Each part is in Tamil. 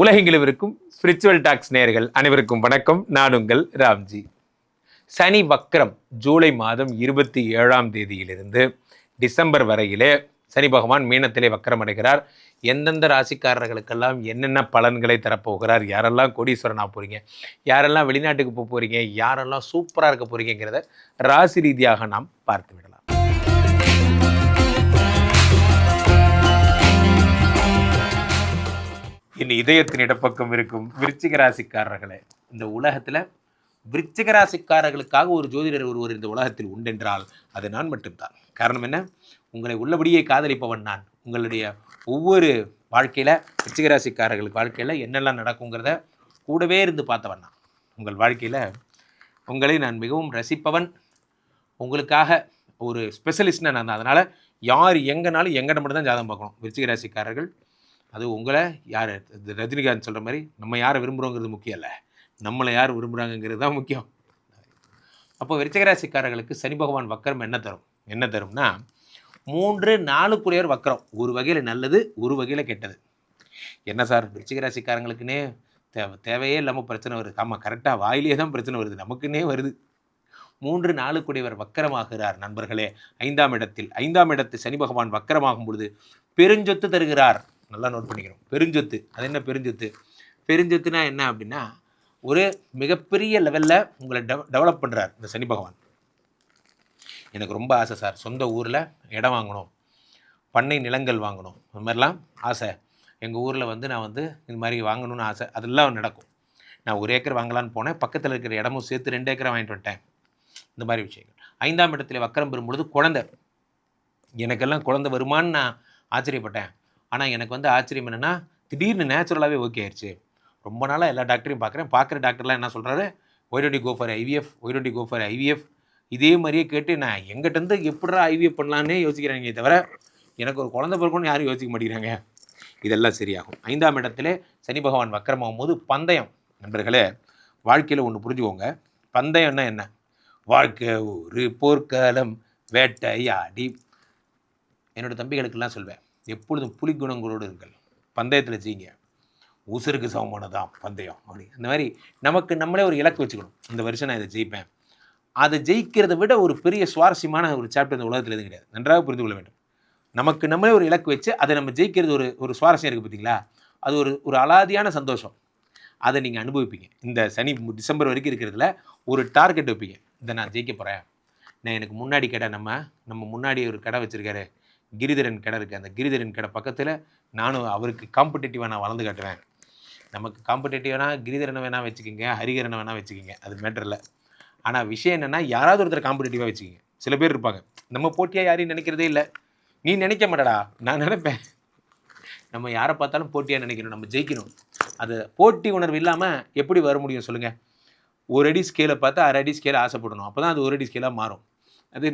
உலகெங்கிலும் இருக்கும் ஸ்பிரிச்சுவல் டாக்ஸ் நேயர்கள் அனைவருக்கும் வணக்கம். நான் உங்கள் ராம்ஜி. சனி வக்ரம் ஜூலை மாதம் 27ஆம் தேதியிலிருந்து டிசம்பர் வரையிலே சனி பகவான் மீனத்திலே வக்கரம் அடைகிறார். எந்தெந்த ராசிக்காரர்களுக்கெல்லாம் என்னென்ன பலன்களை தரப்போகிறார், யாரெல்லாம் கோடீஸ்வரனா போகிறீங்க, யாரெல்லாம் வெளிநாட்டுக்கு போக போகிறீங்க, யாரெல்லாம் சூப்பராக இருக்க போகிறீங்கிறத ராசி ரீதியாக நாம் பார்த்து விடலாம். இனி இதயத்தின் இடப்பக்கம் இருக்கும் விருச்சிக ராசிக்காரர்களே, இந்த உலகத்தில் விருச்சிக ராசிக்காரர்களுக்காக ஒரு ஜோதிடர் ஒருவர் இந்த உலகத்தில் உண்டென்றால் அது நான் மட்டும்தான். காரணம் என்ன? உங்களை உள்ளபடியே காதலிப்பவன் நான். உங்களுடைய ஒவ்வொரு வாழ்க்கையில் விருச்சிக ராசிக்காரர்களுக்கு வாழ்க்கையில் என்னெல்லாம் நடக்குங்கிறத கூடவே இருந்து பார்த்தவன் நான். உங்கள் வாழ்க்கையில் உங்களை நான் மிகவும் ரசிப்பவன். உங்களுக்காக ஒரு ஸ்பெஷலிஸ்ட்னா நான் தான். அதனால் யார் எங்கேனாலும் எங்கிட்ட மட்டும் தான் ஜாதகம் பார்க்கணும் விருச்சிக ராசிக்காரர்கள். அது உங்களை யார், ரஜினிகாந்த் சொல்கிற மாதிரி நம்ம யாரை விரும்புகிறோங்கிறது முக்கியம் இல்லை, நம்மளை யார் விரும்புகிறாங்கிறது தான் முக்கியம். அப்போ விருச்சிகராசிக்காரர்களுக்கு சனி பகவான் வக்கரம் என்ன தரும்னா 3-4 வக்கரம். ஒரு வகையில் நல்லது, ஒரு வகையில் கெட்டது. என்ன சார் விருச்சிகராசிக்காரங்களுக்குன்னே தேவையே இல்லாமல் பிரச்சனை வருது? ஆமாம், கரெக்டாக வாயிலே தான் பிரச்சனை வருது, நமக்குன்னே வருது. 3-4 வக்கரமாகிறார் நண்பர்களே. 5ஆம் இடத்தில் சனி பகவான் வக்கரமாகும் பொழுது பெருஞ்சொத்து தருகிறார். நல்லா நோட் பண்ணிக்கிறோம். பெருஞ்சொத்து. அது என்ன பெருஞ்சொத்து? பெருஞ்சொத்துனா என்ன அப்படின்னா, ஒரு மிகப்பெரிய லெவலில் உங்களை டெவலப் பண்ணுறார் இந்த சனி பகவான். எனக்கு ரொம்ப ஆசை சார், சொந்த ஊரில் இடம் வாங்கணும், பண்ணை நிலங்கள் வாங்கணும், அது மாதிரிலாம் ஆசை. எங்கள் ஊரில் நான் இது மாதிரி வாங்கணும்னு ஆசை. அதெல்லாம் நடக்கும். நான் 1 ஏக்கர் வாங்கலான்னு போனேன், பக்கத்தில் இருக்கிற இடமும் சேர்த்து 2 ஏக்கரை வாங்கிட்டு வந்துட்டேன். இந்த மாதிரி விஷயங்கள். 5ஆம் இடத்துல வக்கரம் பெறும்பொழுது குழந்தை. எனக்கெல்லாம் குழந்தை வருமானு நான் ஆச்சரியப்பட்டேன். ஆனால் எனக்கு ஆச்சரியம் என்னென்னா, திடீர்னு நேச்சுரலாகவே ஓகே ஆயிடுச்சு. ரொம்ப நாளாக எல்லா டாக்டரையும் பார்க்குற டாக்டர்லாம் என்ன சொல்கிறாரு, why don't you go for IVF. இதே மாதிரியே கேட்டு நான் எங்கிட்டேருந்து எப்படா ஐவிஎஃப் பண்ணலான்னே யோசிக்கிறாங்க தவிர எனக்கு ஒரு குழந்தை பிறக்கணும்னு யாரும் யோசிக்க மாட்டேங்கிறாங்க. இதெல்லாம் சரியாகும். 5ஆம் இடத்துல சனி பகவான் வக்கரமாகும் போது பந்தயம். நண்பர்களே, வாழ்க்கையில் ஒன்று புரிஞ்சுக்கோங்க. பந்தயம்னா என்ன? வாழ்க்கை ஒரு போர்க்காலம் வேட்டையாடி. என்னோடய தம்பிகளுக்கெல்லாம் சொல்வேன், எப்பொழுதும் புலி குணங்களோடு இருங்கள், பந்தயத்தில் செய்யுங்க, உசுருக்கு சமமானதான் பந்தயம் அப்படி. அந்த மாதிரி நமக்கு நம்மளே ஒரு இலக்கு வச்சுக்கணும். இந்த வருஷம் நான் இதை ஜெயிப்பேன். அதை ஜெயிக்கிறத விட ஒரு பெரிய சுவாரஸ்யமான ஒரு சாப்டர் இந்த உலகத்தில் எதுவும் கிடையாது. நன்றாக புரிந்து கொள்ள வேண்டும். நமக்கு நம்மளே ஒரு இலக்கு வச்சு அதை நம்ம ஜெயிக்கிறது ஒரு சுவாரஸ்யம் இருக்குது பார்த்தீங்களா? அது ஒரு அலாதியான சந்தோஷம். அதை நீங்கள் அனுபவிப்பீங்க. இந்த சனி டிசம்பர் வரைக்கும் இருக்கிறதுல ஒரு டார்கெட் வைப்பீங்க. இதை நான் ஜெயிக்க போகிறேன். நான் எனக்கு முன்னாடி கடை நம்ம முன்னாடி ஒரு கடை வச்சுருக்காரு, கிரிதரன் கடை இருக்குது. அந்த கிரிதரன் கடை பக்கத்தில் நானும் அவருக்கு காம்படிட்டிவாக நான் வளர்ந்து காட்டுவேன். நமக்கு காம்படிட்டிவானா கிரிதரனை வேணால் வச்சுக்கிங்க, ஹரிகரனை வேணால் வச்சுக்கிங்க, அது மேட்டர் இல்லை. ஆனால் விஷயம் என்னென்னா, யாராவது ஒருத்தர் காம்படிட்டிவாக வச்சுக்கிங்க. சில பேர் இருப்பாங்க, நம்ம போட்டியாக யாரையும் நினைக்கிறதே இல்லை. நீ நினைக்க மாட்டடா, நான் நினைப்பேன். நம்ம யாரை பார்த்தாலும் போட்டியாக நினைக்கணும், நம்ம ஜெயிக்கணும். அது போட்டி உணர்வு இல்லாமல் எப்படி வர முடியும் சொல்லுங்கள்? 1 அடி ஸ்கேலை பார்த்து 1/2 அடி ஸ்கேலை ஆசைப்படணும். அப்போ தான் அது 1 அடி ஸ்கேலாக மாறும். அது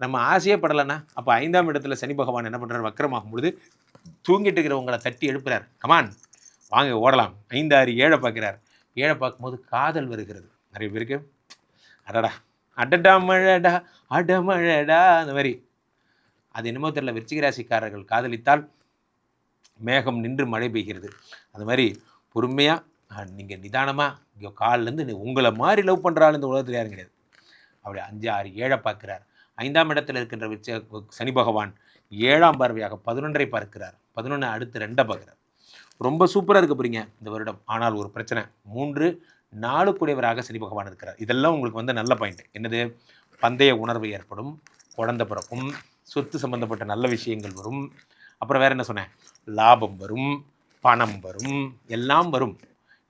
நம்ம ஆசையே படலைன்னா. அப்போ 5ஆம் இடத்துல சனி பகவான் என்ன பண்ணுறார்? வக்கரமாகும் பொழுது தூங்கிட்டு இருக்கிறவங்களை தட்டி எழுப்புறார். கமான் வாங்க ஓடலாம். 5, 6, 7 பார்க்குறார். 7 பார்க்கும்போது காதல் வருகிறது நிறைய பேருக்கு. அடடா மழடா அடமழடா அந்த மாதிரி. அது என்னமோ தெரியல, விருச்சிக ராசிக்காரர்கள் காதலித்தால் மேகம் நின்று மழை பெய்கிறது. அது மாதிரி பொறுமையாக நீங்கள் நிதானமாக காலிலேருந்து உங்களை மாதிரி லவ் பண்ணுறாள் இந்த உலகத்தில் யாரும் கிடையாது. அப்படி 5, 6, 7 பார்க்குறார். 5ஆம் இடத்தில் இருக்கின்ற சனி பகவான் 7ஆம் பார்வையாக 11ஐ பார்க்கிறார். 11 அடுத்து 2 பார்க்குறார். ரொம்ப சூப்பராக இருக்க போகிறீங்க இந்த வருடம். ஆனால் ஒரு பிரச்சனை, 3-4 சனி பகவான் இருக்கிறார். இதெல்லாம் உங்களுக்கு நல்ல பாயிண்ட். என்னது? பந்தய உணர்வு ஏற்படும், குழந்தை பிறக்கும், சொத்து சம்பந்தப்பட்ட நல்ல விஷயங்கள் வரும். அப்புறம் வேறு என்ன சொன்னேன்? லாபம் வரும், பணம் வரும், எல்லாம் வரும்.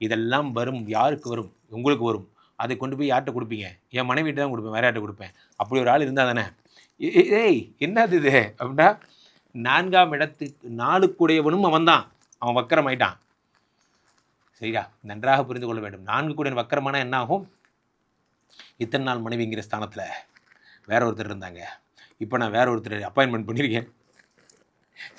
இதெல்லாம் வரும். யாருக்கு வரும்? உங்களுக்கு வரும். அதை கொண்டு போய் யார்கிட்ட கொடுப்பீங்க? என் மனைவிட்டு தான் கொடுப்பேன், வேற யார்கிட்ட கொடுப்பேன்? அப்படி ஒரு ஆள் இருந்தால் தானே. ஏய் என்னது இது அப்படின்னா, 4ஆம் இடத்துக்கு 4 அவன் தான். அவன் வக்கரம் ஆயிட்டான். சரியா? நன்றாக புரிந்து கொள்ள வேண்டும். 4 வக்கரமான என்ன ஆகும்? இத்தனை நாள் மனைவிங்கிற ஸ்தானத்தில் வேற ஒருத்தர் இருந்தாங்க. இப்போ நான் வேற ஒருத்தர் அப்பாயின்மெண்ட் பண்ணியிருக்கேன்.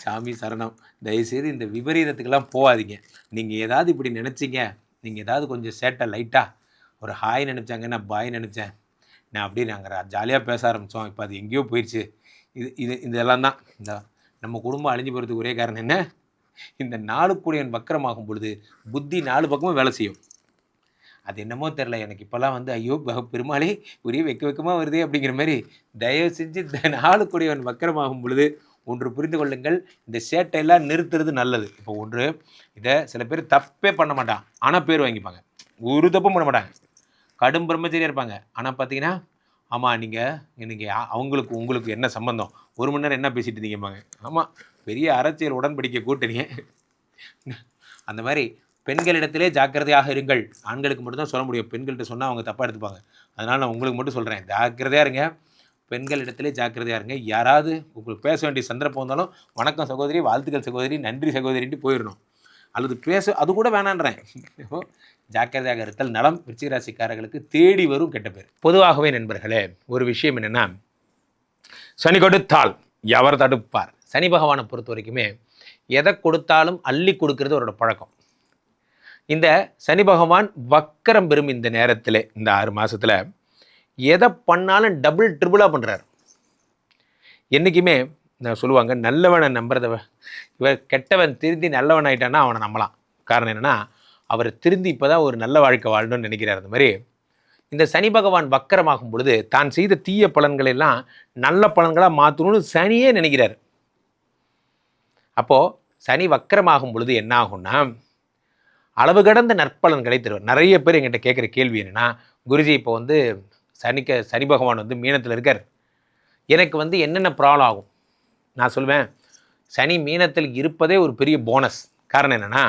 சாமி சரணம். தயவுசெய்து இந்த விபரீதத்துக்கெல்லாம் போகாதீங்க. நீங்கள் ஏதாவது இப்படி நினச்சிங்க, நீங்கள் ஏதாவது கொஞ்சம் சேட்டை லைட்டாக ஒரு ஹாய் நினச்சாங்க, நான் பாய் நினச்சேன், நான் அப்படியே நாங்கள் ஜாலியாக பேச ஆரம்பித்தோம், இப்போ அது எங்கேயோ போயிடுச்சு. இதெல்லாம் தான் இந்த நம்ம குடும்பம் அழிஞ்சு போகிறதுக்கு ஒரே காரணம் என்ன? இந்த 4 கூடியவன் வக்கரமாகும் பொழுது புத்தி 4 பக்கமும் வேலை செய்யும். அது என்னமோ தெரில, எனக்கு இப்போல்லாம் வந்து ஐயோ பெருமாளே ஒரே வெக்கமாக வருதே அப்படிங்கிற மாதிரி. தயவு செஞ்சு இந்த 4 கூடியவன் வக்கரமாகும் பொழுது ஒன்று புரிந்து கொள்ளுங்கள், இந்த சேட்டையெல்லாம் நிறுத்துறது நல்லது. இப்போ ஒன்று, இதை சில பேர் தப்பே பண்ண மாட்டான், ஆனால் பேர் வாங்கிப்பாங்க. ஒரு தப்பும் பண்ண மாட்டாங்க, கடும் பிரம்மச்சரியாக இருப்பாங்க. ஆனால் பார்த்தீங்கன்னா, ஆமாம் நீங்கள் அவங்களுக்கு உங்களுக்கு என்ன சம்பந்தம், 1 மணி நேரம் என்ன பேசிட்டு இருந்தீங்கம்பாங்க. ஆமாம், பெரிய அரசியல் உடன்படிக்கை கூட்டணிங்க. அந்த மாதிரி பெண்களிடத்திலே ஜாக்கிரதையாக இருங்கள். ஆண்களுக்கு மட்டும்தான் சொல்ல முடியும், பெண்கள்கிட்ட சொன்னால் அவங்க தப்பாக எடுத்துப்பாங்க. அதனால் நான் உங்களுக்கு மட்டும் சொல்கிறேன், ஜாக்கிரதையாக இருங்க, பெண்களிடத்திலே ஜாக்கிரதையாக இருங்க. யாராவது உங்களுக்கு பேச வேண்டிய சந்தர்ப்பம் வந்தாலும் வணக்கம் சகோதரி, வாழ்த்துக்கள் சகோதரி, நன்றி சகோதரின்ட்டு போயிடணும். அல்லது அது கூட வேணான்றேன். ஜாக்கிரதையாக இருத்தல் நலம். விருச்சிக ராசிக்காரர்களுக்கு தேடி வரும் கெட்ட பேர். பொதுவாகவே நண்பர்களே, ஒரு விஷயம் என்னென்னா, சனி கொடுத்தால் எவர் தடுப்பார். சனி பகவானை பொறுத்த வரைக்குமே எதை கொடுத்தாலும் அள்ளி கொடுக்கறது அவரோட பழக்கம். இந்த சனி பகவான் வக்கரம் பெறும் இந்த நேரத்தில், இந்த 6 மாதத்தில் எதை பண்ணாலும் டபுள் ட்ரிபிளாக பண்ணுறார். என்றைக்குமே நான் சொல்லுவாங்க, நல்லவனை நம்புறத இவர் கெட்டவன் திருந்தி நல்லவன் ஆகிட்டான்னா அவனை நம்பலாம். காரணம் என்னென்னா, அவர் திருந்தி இப்போ தான் ஒரு நல்ல வாழ்க்கை வாழணும்னு நினைக்கிறார். அந்த மாதிரி இந்த சனி பகவான் வக்கரமாகும் பொழுது தான் செய்த தீய பலன்களெல்லாம் நல்ல பலன்களாக மாற்றணும்னு சனியே நினைக்கிறார். அப்போது சனி வக்கரமாகும் பொழுது என்ன ஆகும்னா, அளவு கடந்த நற்பலன்களை தருவார். நிறைய பேர் எங்கிட்ட கேட்குற கேள்வி என்னென்னா, குருஜி இப்போ வந்து சனி பகவான் வந்து மீனத்தில் இருக்கார், எனக்கு வந்து என்னென்ன ப்ராப்ளம் ஆகும்? நான் சொல்லுவேன், சனி மீனத்தில் இருப்பதே ஒரு பெரிய போனஸ். காரணம் என்னென்னா,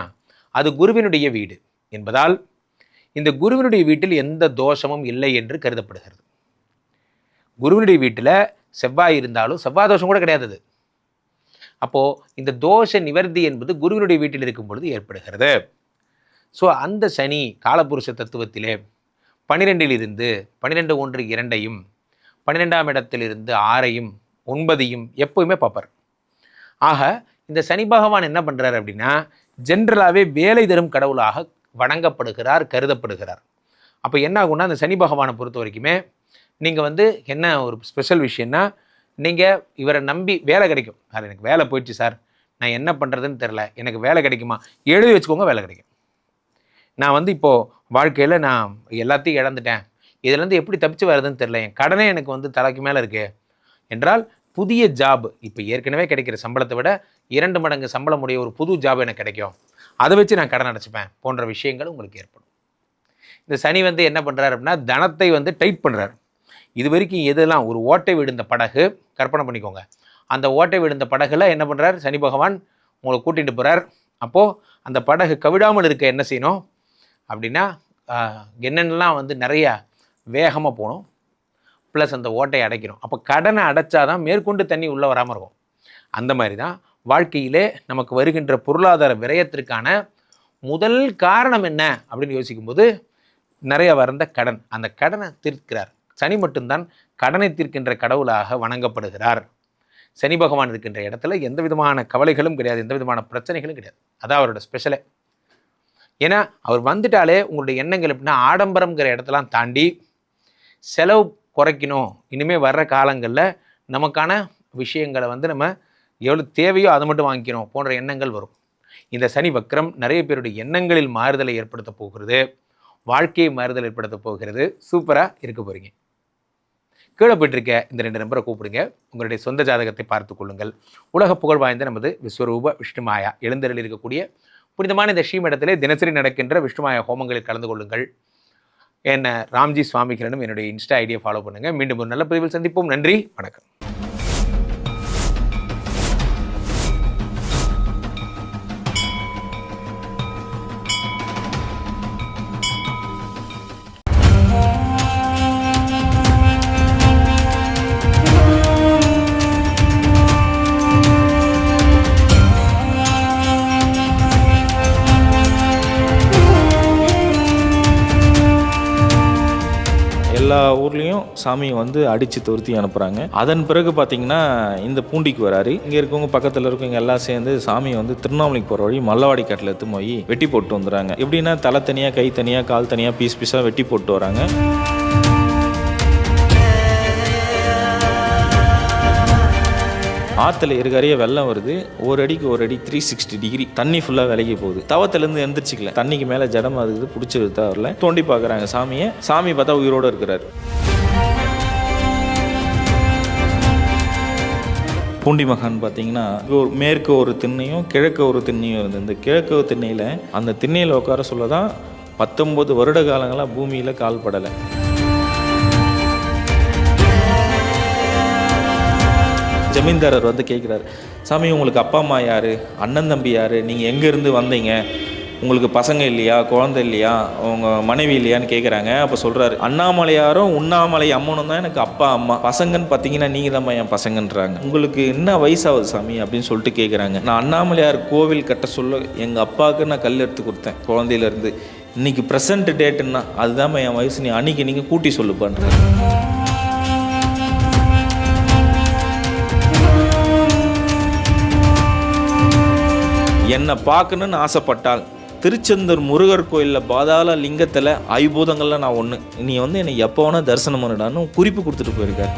அது குருவினுடைய வீடு என்பதால் இந்த குருவினுடைய வீட்டில் எந்த தோஷமும் இல்லை என்று கருதப்படுகிறது. குருவினுடைய வீட்டில் செவ்வாய் இருந்தாலும் செவ்வாய் தோஷம் கூட கிடையாது. அப்போது இந்த தோஷ நிவர்த்தி என்பது குருவினுடைய வீட்டில் இருக்கும் பொழுது ஏற்படுகிறது. ஸோ அந்த சனி காலபுருஷ தத்துவத்திலே 12 இருந்து 12 1 2ஐயும் 12ஆம் இடத்திலிருந்து 6ஐயும் 9ஐயும் எப்போவுமே பார்ப்பார். ஆக இந்த சனி பகவான் என்ன பண்ணுறார் அப்படின்னா, ஜென்ரலாகவே வேலை தரும் கடவுளாக வணங்கப்படுகிறார், கருதப்படுகிறார். அப்போ என்ன ஆகும்னா, அந்த சனி பகவானை பொறுத்த வரைக்குமே நீங்கள் வந்து என்ன ஒரு ஸ்பெஷல் விஷயம்னா, நீங்கள் இவரை நம்பி வேலை கிடைக்கும். சார் எனக்கு வேலை போயிடுச்சு சார், நான் என்ன பண்ணுறதுன்னு தெரில, எனக்கு வேலை கிடைக்குமா? எழுதி வச்சுக்கோங்க, வேலை கிடைக்கும். நான் வந்து இப்போது வாழ்க்கையில் நான் எல்லாத்தையும் இழந்துட்டேன், இதுலேருந்து எப்படி தப்பிச்சு வர்றதுன்னு தெரில, என் கடனே எனக்கு வந்து தலைக்கு மேலே இருக்குது என்றால் புதிய ஜாப், இப்போ ஏற்கனவே கிடைக்கிற சம்பளத்தை விட 2 மடங்கு சம்பளம் உடைய ஒரு புது ஜாப் எனக்கு கிடைக்கும், அதை வச்சு நான் கடன் அடைச்சிப்பேன் போன்ற விஷயங்கள் உங்களுக்கு ஏற்படும். இந்த சனி வந்து என்ன பண்ணுறாரு அப்படின்னா, தனத்தை வந்து டைட் பண்ணுறாரு. இது வரைக்கும் எதெல்லாம் ஒரு ஓட்டை விழுந்த படகு கற்பனை பண்ணிக்கோங்க, அந்த ஓட்டை விழுந்த படகுல என்ன பண்ணுறார் சனி பகவான், உங்களை கூட்டிகிட்டு போகிறார். அப்போது அந்த படகு கவிடாமல் இருக்க என்ன செய்யணும் அப்படின்னா, என்னென்னலாம் வந்து நிறையா வேகமாக போகணும், ப்ளஸ் அந்த ஓட்டையை அடைக்கணும். அப்போ கடனை அடைச்சாதான் மேற்கொண்டு தண்ணி உள்ளே வராமல் இருக்கும். அந்த மாதிரி தான் வாழ்க்கையிலே நமக்கு வருகின்ற பொருளாதார விரயத்திற்கான முதல் காரணம் என்ன அப்படின்னு யோசிக்கும்போது, நிறைய வந்த கடன். அந்த கடனை தீர்க்கிறார் சனி. மட்டும்தான் கடனை தீர்க்கின்ற கடவுளாக வணங்கப்படுகிறார். சனி பகவான் இருக்கின்ற இடத்துல எந்த விதமான கவலைகளும் கிடையாது, எந்த விதமான பிரச்சனைகளும் கிடையாது. அதான் அவரோட ஸ்பெஷலே. ஏன்னா அவர் வந்துட்டாலே உங்களுடைய எண்ணங்கள் எப்படின்னா, ஆடம்பரம்ங்கிற இடத்தெல்லாம் தாண்டி செலவு குறைக்கணும், இனிமேல் வர்ற காலங்களில் நமக்கான விஷயங்களை வந்து நம்ம எவ்வளோ தேவையோ அதை மட்டும் வாங்கிக்கணும் போன்ற எண்ணங்கள் வரும். இந்த சனி வக்ரம் நிறைய பேருடைய எண்ணங்களில் மாறுதலை ஏற்படுத்த போகிறது, வாழ்க்கையை மாறுதல் ஏற்படுத்த போகிறது. சூப்பராக இருக்க போகிறீங்க. கீழே போயிட்டிருக்க இந்த 2 நம்பரை கூப்பிடுங்க, உங்களுடைய சொந்த ஜாதகத்தை பார்த்து கொள்ளுங்கள். உலக புகழ் வாய்ந்த நமது விஸ்வரூப விஷ்ணுமாயா எழுந்தருளில் இருக்கக்கூடிய புனிதமான இந்த ஸ்ரீமடத்திலே தினசரி நடக்கின்ற விஷ்ணுமாயா ஹோமங்களில் கலந்து கொள்ளுங்கள். என்ன ராம்ஜி சுவாமிகளிடம் என்னுடைய இன்ஸ்டா ஐடியை ஃபாலோ பண்ணுங்கள். மீண்டும் ஒரு நல்ல பதிவில் சந்திப்போம். நன்றி, வணக்கம். எல்லா ஊர்லேயும் சாமியை வந்து அடித்து துருத்தி அனுப்புகிறாங்க. அதன் பிறகு பார்த்தீங்கன்னா இந்த பூண்டிக்கு வராரு. இங்கே இருக்கவங்க பக்கத்தில் இருக்கவங்க எல்லாம் சேர்ந்து சாமியை வந்து திருவண்ணாமலைக்கு போகிற வழி மல்லவாடி காட்டில் எடுத்து போய் வெட்டி போட்டு வந்துடுறாங்க. எப்படின்னா தலை தனியாக, கை தனியாக, கால் தனியாக, பீஸ் பீஸாக வெட்டி போட்டு வராங்க. ஆற்றுல இருகரையே வெள்ளம் வருது, ஒரு அடிக்கு ஒரு அடி 360 டிகிரி தண்ணி ஃபுல்லாக விலகி போகுது. தவத்திலேருந்து எந்திரிச்சிக்கல, தண்ணிக்கு மேலே ஜடமாக இருக்குது, பிடிச்சி வரல. தோண்டி பார்க்குறாங்க சாமியை, சாமி பார்த்தா உயிரோடு இருக்கிறாரு. பூண்டி மகான் பார்த்தீங்கன்னா மேற்கு ஒரு திண்ணையும் கிழக்கு ஒரு திண்ணையும் இருந்தது. இந்த கிழக்கு திண்ணையில் அந்த திண்ணையில் உட்கார சொல்ல தான் 19 வருட காலங்களாக பூமியில் கால் படலை. ஜமீன்தாரர் வந்து கேட்குறாரு, சாமி உங்களுக்கு அப்பா அம்மா யார், அண்ணன் தம்பி யார், நீங்கள் எங்கேருந்து வந்தீங்க, உங்களுக்கு பசங்க இல்லையா, குழந்தை இல்லையா, உங்கள் மனைவி இல்லையான்னு கேட்குறாங்க. அப்போ சொல்கிறாரு, அண்ணாமலையாரும் உண்ணாமலை அம்மனும் தான் எனக்கு அப்பா அம்மா, பசங்கன்னு பார்த்தீங்கன்னா நீங்கள் தான் என் பசங்கன்றாங்க. உங்களுக்கு என்ன வயசாகுது சாமி அப்படின்னு சொல்லிட்டு கேட்குறாங்க. நான் அண்ணாமலையார் கோவில் கட்ட சொல்ல எங்கள் அப்பாவுக்கு நான் கல் எடுத்து கொடுத்தேன் குழந்தையிலேருந்து. இன்றைக்கி ப்ரெசன்ட் டேட்டுன்னா அதுதான் என் வயசு, நீ அன்றைக்கி நீங்கள் கூட்டி சொல்லுப்பான்றாரு. என்னை பார்க்கணுன்னு ஆசைப்பட்டால் திருச்செந்தூர் முருகர் கோயிலில் பாதாள லிங்கத்தில் ஐபூதங்களில் நான் ஒன்று, நீ வந்து என்னை எப்போ வேணால் தரிசனம் பண்ணிடான்னு குறிப்பு கொடுத்துட்டு போயிருக்காரு.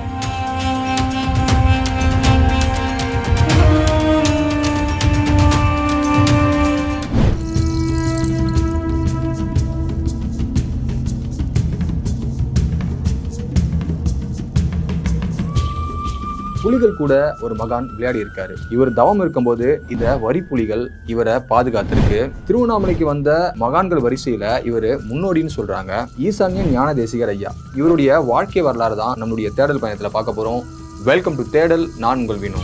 புலிகள் கூட ஒரு மகான் விளையாடி இருக்காரு. இவர் தவம் இருக்கும்போது இந்த வரி புலிகள் இவரை பாதுகாத்திருக்கு. திருவண்ணாமலைக்கு வந்த மகான்கள் வரிசையில இவர் முன்னோடின்னு சொல்றாங்க. ஈசான்ய ஞான தேசிகர் ஐயா, இவருடைய வாழ்க்கை வரலாறு தான் நம்மளுடைய தேடல் பயணத்துல பார்க்க போறோம். வெல்கம் டு தேடல், நான் உங்கள் வினோ.